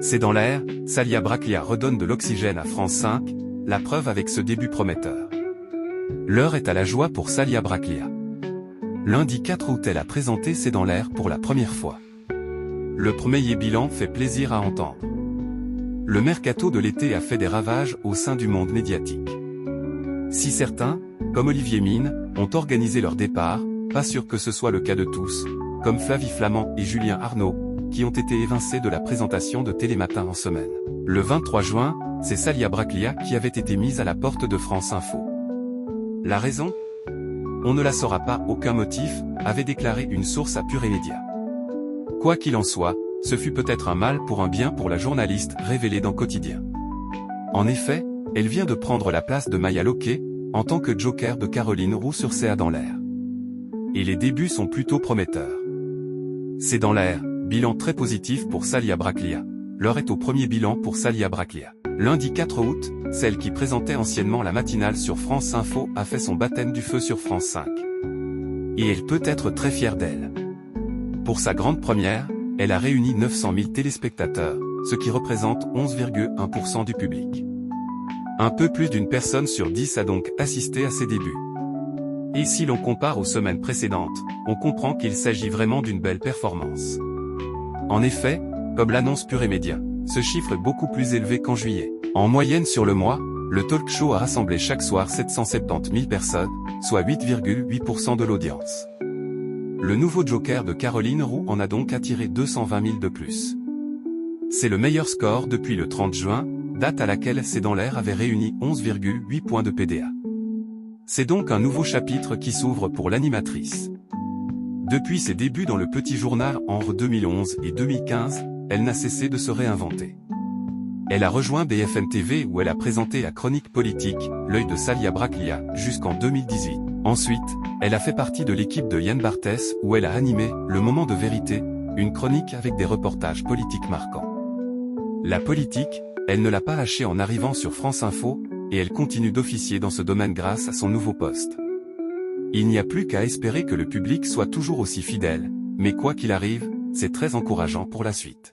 C'est dans l'air, Salia Braclia redonne de l'oxygène à France 5, la preuve avec ce début prometteur. L'heure est à la joie pour Salia Braclia. Lundi 4 août elle a présenté C'est dans l'air pour la première fois. Le premier bilan fait plaisir à entendre. Le mercato de l'été a fait des ravages au sein du monde médiatique. Si certains, comme Olivier Mine, ont organisé leur départ, pas sûr que ce soit le cas de tous, comme Flavie Flament et Julien Arnaud, qui ont été évincés de la présentation de Télématin en semaine. Le 23 juin, c'est Salia Braclia qui avait été mise à la porte de France Info. La raison ? On ne la saura pas, aucun motif, avait déclaré une source à Pure Média. Quoi qu'il en soit, ce fut peut-être un mal pour un bien pour la journaliste révélée dans Quotidien. En effet, elle vient de prendre la place de Maya Loquet, en tant que joker de Caroline Roux sur C'est dans l'air. Et les débuts sont plutôt prometteurs. C'est dans l'air, bilan très positif pour Salia Braclia. L'heure est au premier bilan pour Salia Braclia. Lundi 4 août, celle qui présentait anciennement la matinale sur France Info a fait son baptême du feu sur France 5. Et elle peut être très fière d'elle. Pour sa grande première, elle a réuni 900 000 téléspectateurs, ce qui représente 11,1% du public. Un peu plus d'une personne sur 10 a donc assisté à ses débuts. Et si l'on compare aux semaines précédentes, on comprend qu'il s'agit vraiment d'une belle performance. En effet, comme l'annonce Pure Média, ce chiffre est beaucoup plus élevé qu'en juillet. En moyenne sur le mois, le talk show a rassemblé chaque soir 770 000 personnes, soit 8,8% de l'audience. Le nouveau joker de Caroline Roux en a donc attiré 220 000 de plus. C'est le meilleur score depuis le 30 juin, date à laquelle C'est dans l'air avait réuni 11,8 points de PDA. C'est donc un nouveau chapitre qui s'ouvre pour l'animatrice. Depuis ses débuts dans le petit journal entre 2011 et 2015, elle n'a cessé de se réinventer. Elle a rejoint BFM TV où elle a présenté à Chronique Politique, L'œil de Salia Braclia, jusqu'en 2018. Ensuite, elle a fait partie de l'équipe de Yann Barthès où elle a animé Le Moment de Vérité, une chronique avec des reportages politiques marquants. La politique, elle ne l'a pas lâchée en arrivant sur France Info, et elle continue d'officier dans ce domaine grâce à son nouveau poste. Il n'y a plus qu'à espérer que le public soit toujours aussi fidèle, mais quoi qu'il arrive, c'est très encourageant pour la suite.